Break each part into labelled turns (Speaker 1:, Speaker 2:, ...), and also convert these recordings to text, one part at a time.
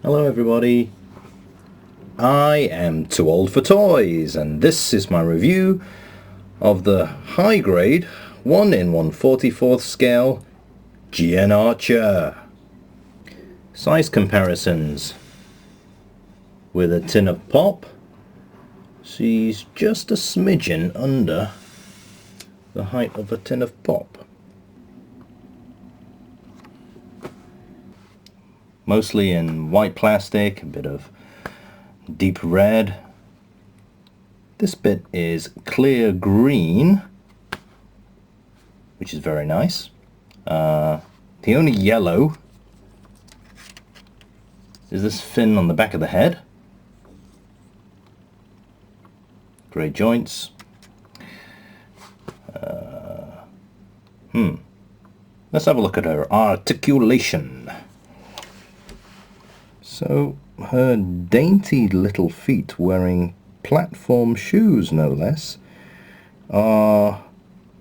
Speaker 1: Hello everybody, I am too old for toys, and this is my review of the high grade 1 in 1/44 scale GN Archer. Size comparisons. With a tin of pop, she's just a smidgen under the height of a tin of pop. Mostly in white plastic, a bit of deep red. This bit is clear green, which is very nice. The only yellow is this fin on the back of the head. Grey joints. Let's have a look at her articulation. So her dainty little feet, wearing platform shoes no less, are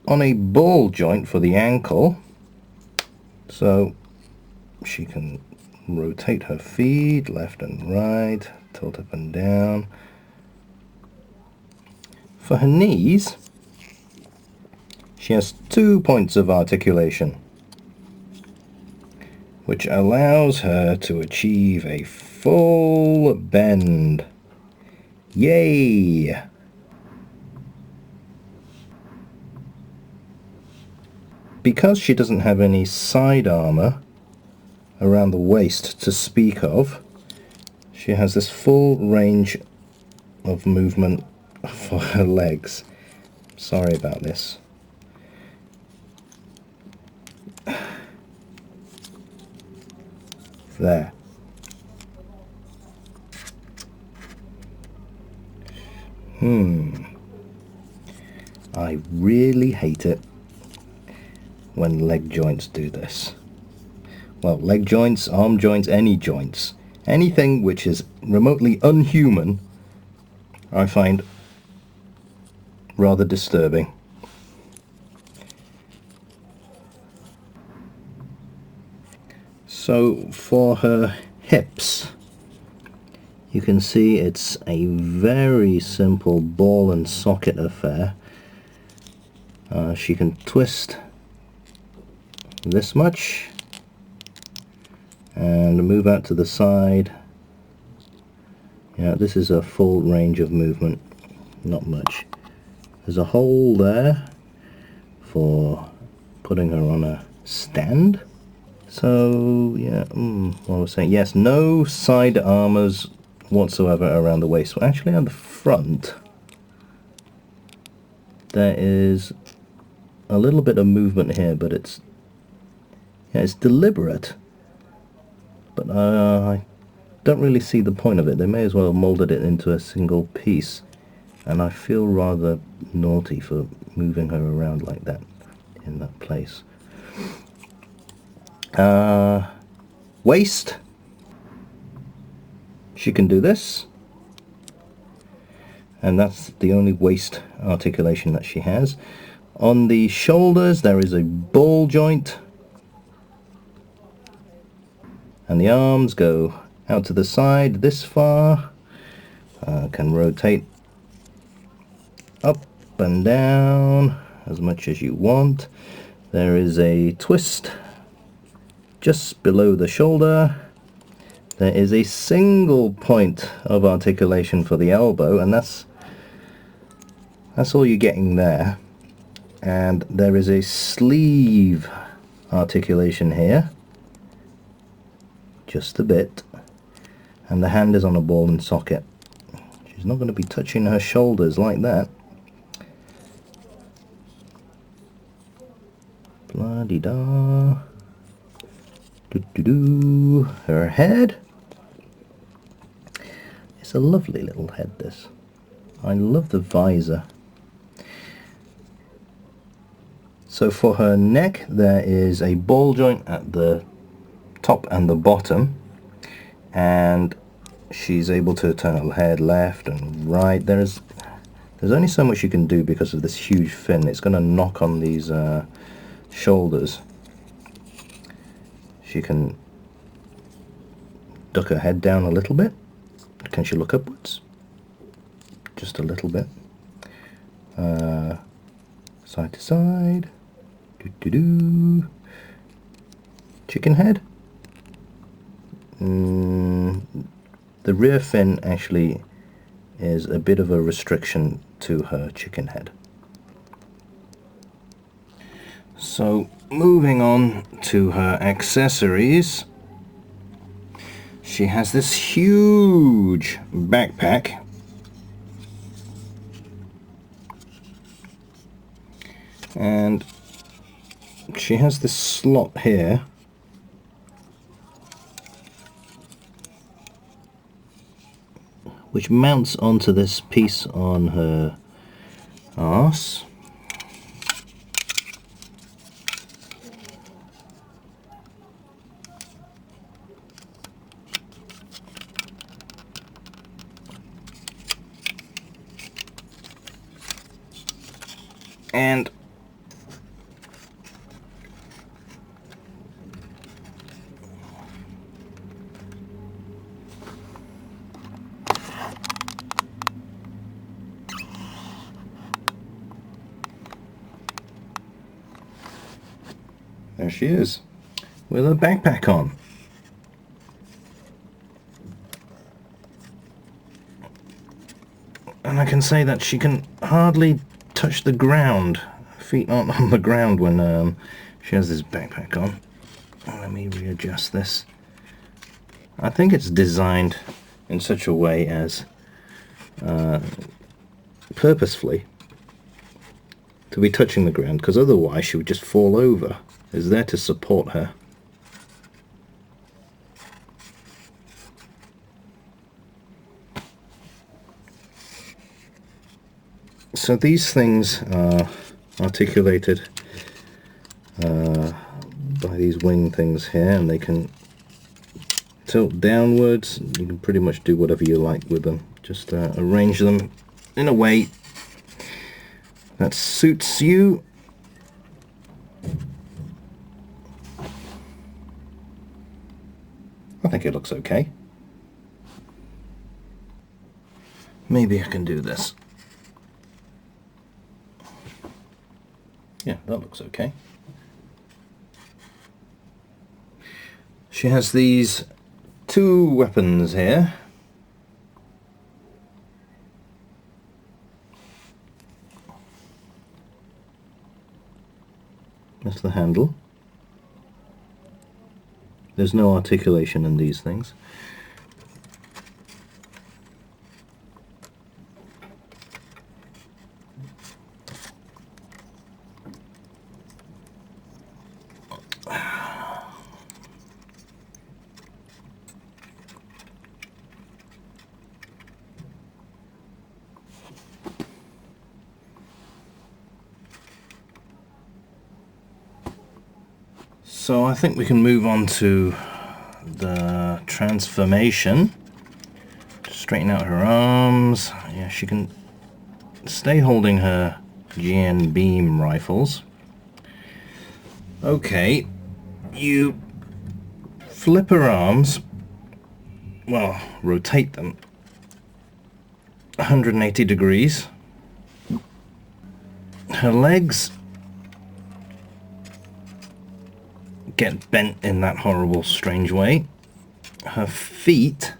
Speaker 1: on a ball joint for the ankle, so she can rotate her feet left and right, tilt up and down. For her knees, she has 2 points of articulation, which allows her to achieve a full bend. Yay! Because she doesn't have any side armor around the waist to speak of, she has this full range of movement for her legs. Sorry about this. There. I really hate it when leg joints do this. Well, leg joints, arm joints, any joints. Anything which is remotely unhuman, I find rather disturbing. So for her hips, you can see it's a very simple ball and socket affair. She can twist this much and move out to the side. Yeah, this is a full range of movement, not much. There's a hole there for putting her on a stand. So yeah, what I was saying, yes, no side armors whatsoever around the waist. Well, actually on the front there is a little bit of movement here, but it's deliberate, but I don't really see the point of it. They may as well have molded it into a single piece, and I feel rather naughty for moving her around like that in that place. Waist, she can do this, and that's the only waist articulation that she has. On the shoulders there is a ball joint, and the arms go out to the side this far. Can rotate up and down as much as you want. There is a twist just below the shoulder. There is a single point of articulation for the elbow, and that's all you're getting there. And there is a sleeve articulation here, just a bit, and the hand is on a ball and socket. She's not going to be touching her shoulders like that. Blah-de-da. Do-do-do. Her head. It's a lovely little head, this. I love the visor. So for her neck there is a ball joint at the top and the bottom, and she's able to turn her head left and right. There's only so much you can do because of this huge fin. It's going to knock on these shoulders. She can duck her head down a little bit. Can she look upwards? Just a little bit. Side to side. Do-do-do. Chicken head. The rear fin actually is a bit of a restriction to her chicken head. So moving on to her accessories, she has this huge backpack. And she has this slot here which mounts onto this piece on her arse. And there she is, with her backpack on. And I can say that she can hardly touch the ground. Her feet aren't on the ground when she has this backpack on. Let me readjust this. I think it's designed in such a way as purposefully to be touching the ground, because otherwise she would just fall over. It's there to support her. So these things are articulated by these wing things here, and they can tilt downwards. You can pretty much do whatever you like with them. Just arrange them in a way that suits you. I think it looks okay. Maybe I can do this. Yeah, that looks okay. She has these two weapons here. That's the handle. There's no articulation in these things. So I think we can move on to the transformation. Straighten out her arms. Yeah, she can stay holding her GN beam rifles. Okay, you flip her arms, well, rotate them 180 degrees. Her legs get bent in that horrible, strange way. Her feet,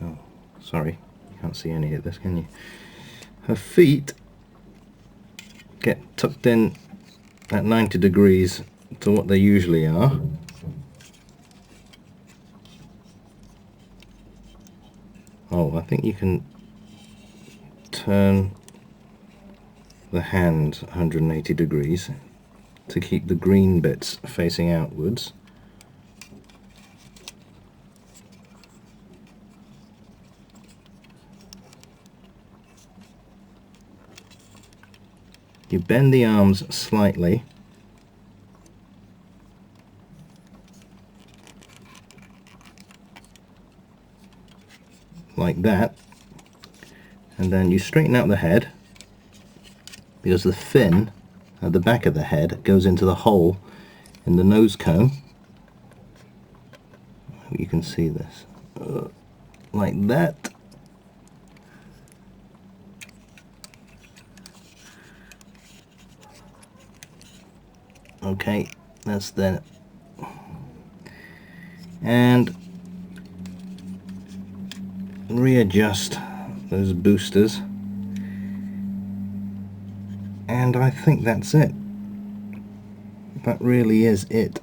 Speaker 1: oh, sorry, you can't see any of this, can you? Her feet get tucked in at 90 degrees to what they usually are. Oh, I think you can turn the hand 180 degrees to keep the green bits facing outwards. You bend the arms slightly, like that, and then you straighten out the head, because the fin at the back of the head goes into the hole in the nose cone. You can see this. like that. Okay, that's that. And readjust those boosters. And I think that's it. That really is it.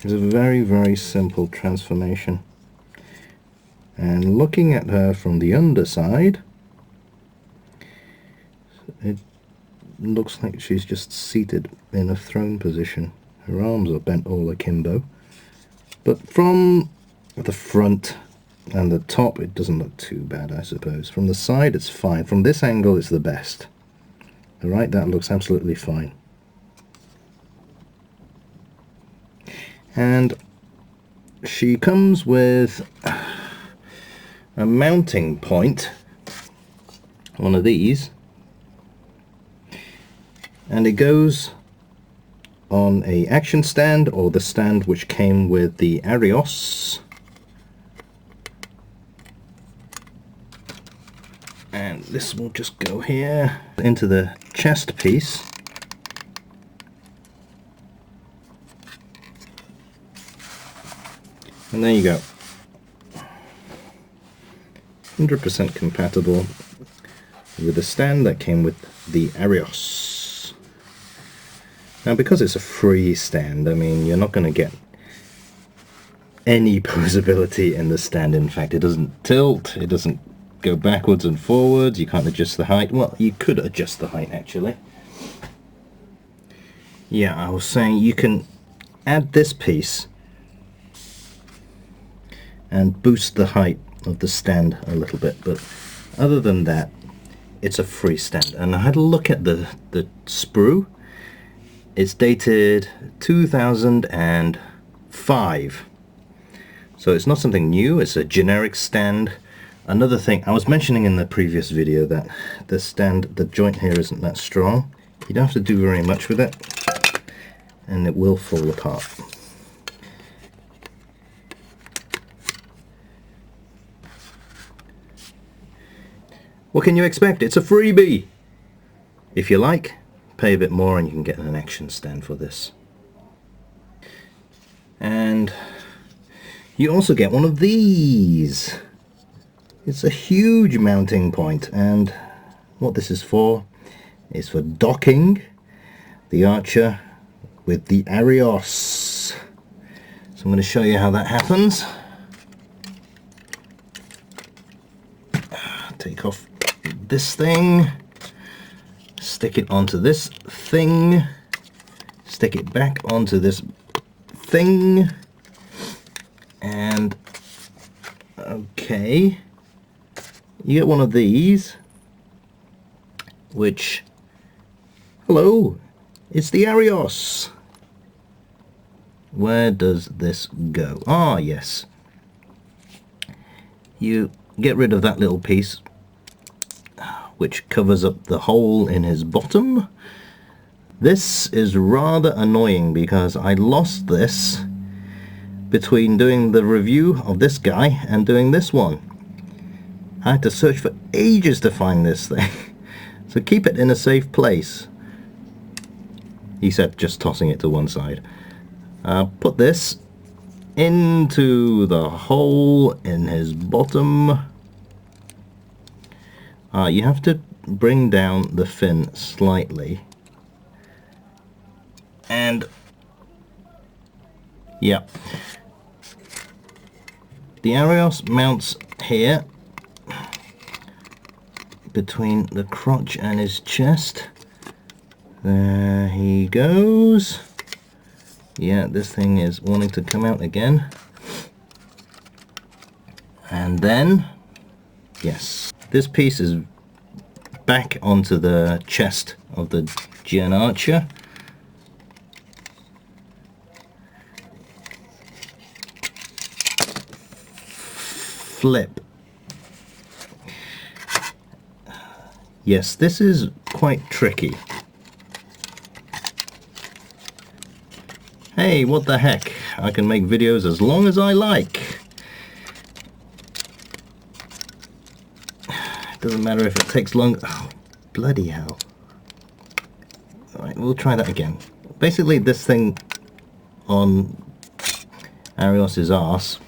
Speaker 1: It's a very, very simple transformation. And looking at her from the underside, it looks like she's just seated in a throne position. Her arms are bent all akimbo. But from the front and the top, it doesn't look too bad, I suppose. From the side, it's fine. From this angle, it's the best. Alright, that looks absolutely fine. And she comes with a mounting point, one of these, and it goes on a action stand, or the stand which came with the Arios. And this will just go here into the chest piece. And there you go. 100% compatible with the stand that came with the Arios. Now, because it's a free stand, I mean, you're not going to get any posability in the stand. In fact, it doesn't tilt, it doesn't go backwards and forwards, you can't adjust the height. Well, you could adjust the height, actually. Yeah, I was saying you can add this piece and boost the height of the stand a little bit, but other than that, it's a free stand. And I had a look at the sprue. It's dated 2005, so it's not something new, it's a generic stand. Another thing, I was mentioning in the previous video that the stand, the joint here isn't that strong. You don't have to do very much with it, and it will fall apart. What can you expect? It's a freebie! If you like, pay a bit more and you can get an action stand for this. And you also get one of these. It's a huge mounting point, and what this is for is for docking the Archer with the Arios. So I'm going to show you how that happens. Take off this thing, stick it onto this thing, stick it back onto this thing, and okay, you get one of these, which, hello, it's the Arios. Where does this go? Ah, yes. You get rid of that little piece which covers up the hole in his bottom. This is rather annoying because I lost this between doing the review of this guy and doing this one. I had to search for ages to find this thing. So keep it in a safe place. He said just tossing it to one side. Put this into the hole in his bottom. You have to bring down the fin slightly. And yeah, the Arios mounts here between the crotch and his chest. There he goes. Yeah, this thing is wanting to come out again. And then, yes, this piece is back onto the chest of the Gen Archer. Flip. Yes, this is quite tricky. Hey, what the heck? I can make videos as long as I like. It doesn't matter if it takes long. Oh, bloody hell. Alright, we'll try that again. Basically, this thing on Arios's arse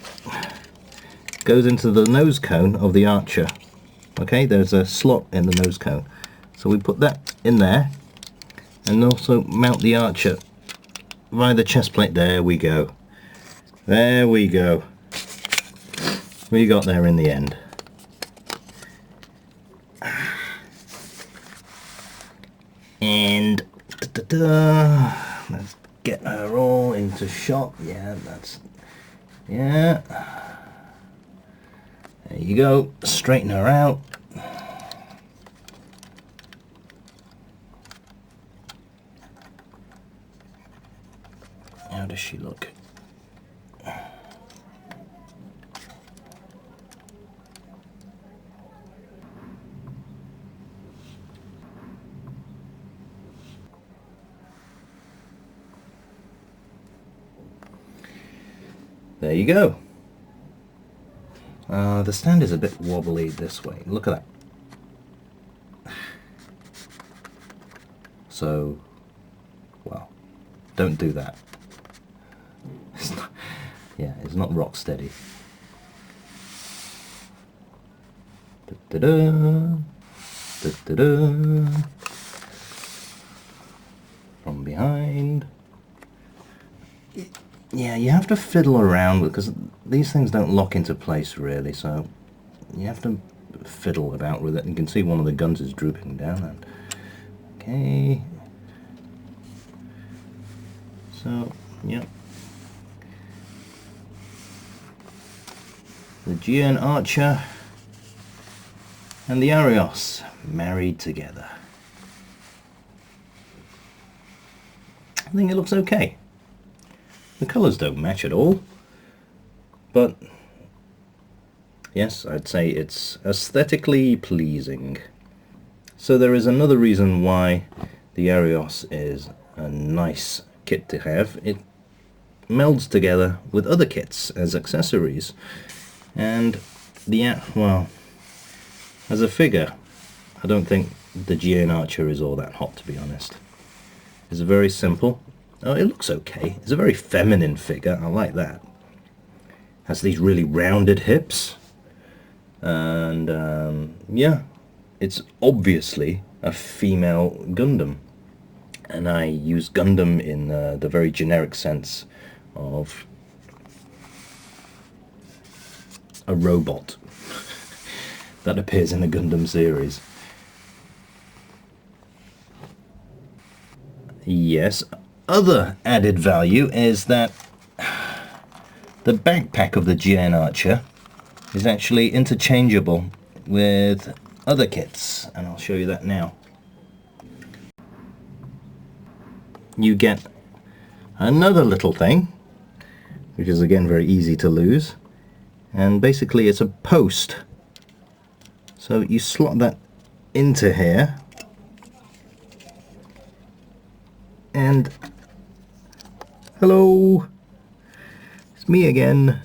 Speaker 1: goes into the nose cone of the archer. Okay, there's a slot in the nose cone. So we put that in there and also mount the archer via the chest plate. There we go. There we go. We got there in the end. And let's get her all into shot. Yeah, that's, yeah. There you go. Straighten her out. How does she look? There you go. The stand is a bit wobbly this way. Look at that. So, well, don't do that. Yeah, it's not rock steady. Da, da, da. Da, da, da. From behind. Yeah, you have to fiddle around with, because these things don't lock into place really, so you have to fiddle about with it. You can see one of the guns is drooping down. And okay. So, yeah. The GN Archer and the Arios married together. I think it looks okay. The colours don't match at all, but yes, I'd say it's aesthetically pleasing. So there is another reason why the Arios is a nice kit to have. It melds together with other kits as accessories, and well, as a figure, I don't think the GN Archer is all that hot, to be honest. It's very simple. Oh, it looks okay. It's a very feminine figure. I like that. Has these really rounded hips, and yeah, it's obviously a female Gundam, and I use Gundam in the very generic sense of a robot that appears in a Gundam series. Yes, other added value is that the backpack of the GN Archer is actually interchangeable with other kits, and I'll show you that now. You get another little thing, which is again very easy to lose, and basically it's a post. So you slot that into here, and hello, it's me again.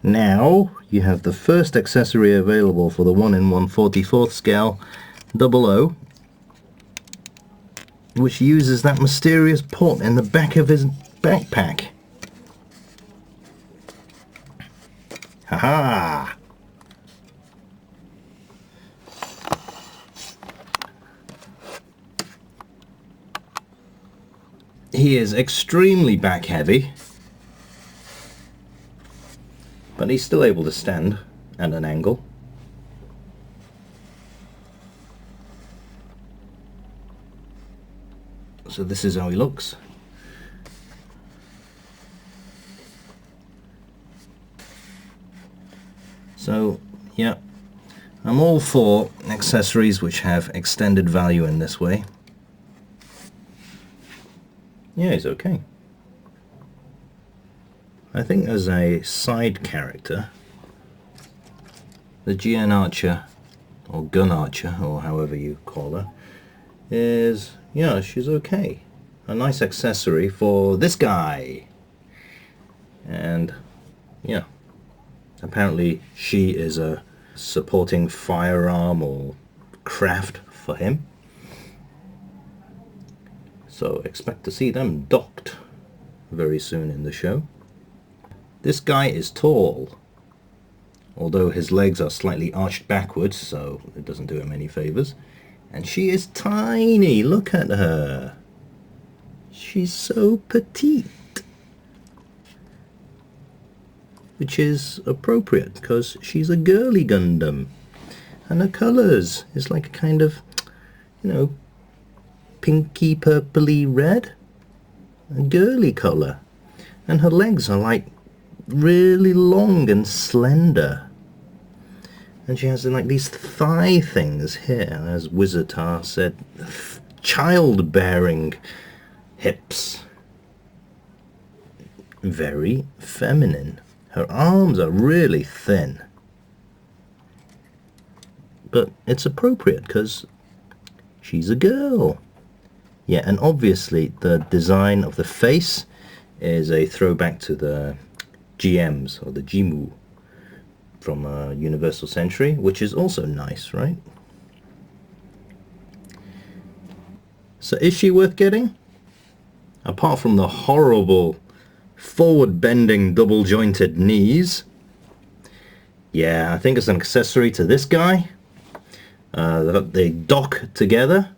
Speaker 1: Now you have the first accessory available for the 1 in 1/44th scale 00, which uses that mysterious port in the back of his backpack. Haha! He is extremely back heavy, but he's still able to stand at an angle. So this is how he looks. So yeah, I'm all for accessories which have extended value in this way. Yeah, he's okay. I think as a side character, the GN Archer, or Gun Archer, or however you call her, is, yeah, she's okay. A nice accessory for this guy. And yeah, apparently she is a supporting firearm or craft for him. So expect to see them docked very soon in the show. This guy is tall, although his legs are slightly arched backwards, so it doesn't do him any favors. And she is tiny, look at her. She's so petite. Which is appropriate, because she's a girly Gundam. And her colours is like a kind of, you know, pinky purpley red. A girly colour. And her legs are like really long and slender. And she has like these thigh things here, as Wizardar said, childbearing hips. Very feminine. Her arms are really thin. But it's appropriate because she's a girl. Yeah, and obviously the design of the face is a throwback to the GMs, or the Jimu, from Universal Century, which is also nice, right? So is she worth getting? Apart from the horrible forward-bending double-jointed knees, yeah, I think it's an accessory to this guy. They dock together.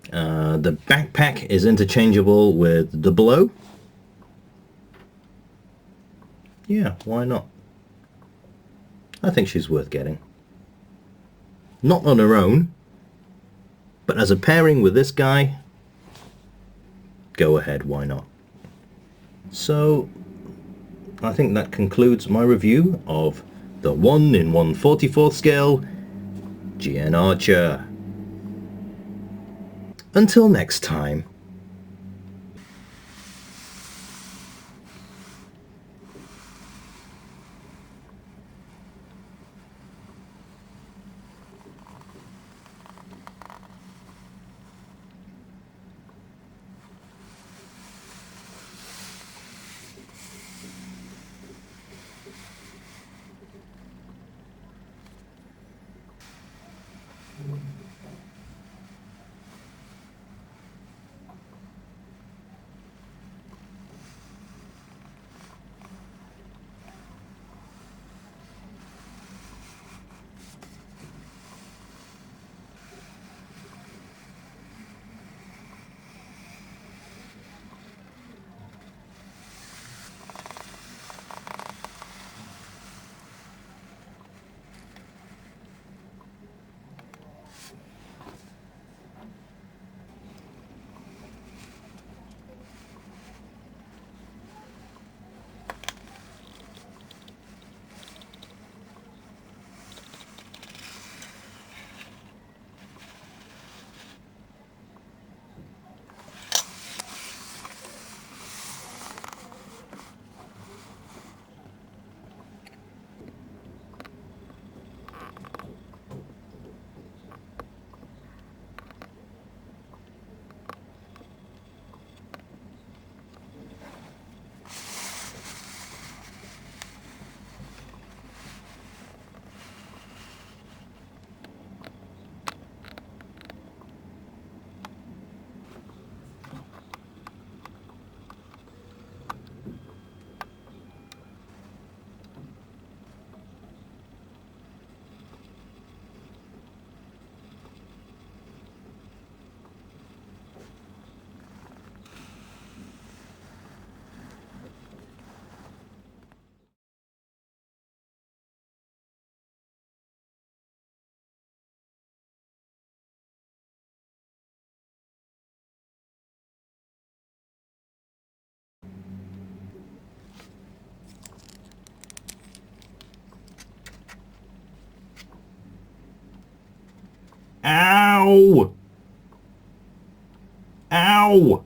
Speaker 1: The backpack is interchangeable with the below. Yeah, why not? I think she's worth getting. Not on her own, but as a pairing with this guy, go ahead, why not? So, I think that concludes my review of the 1 in 1/44 scale GN Archer. Until next time. Ow! Ow!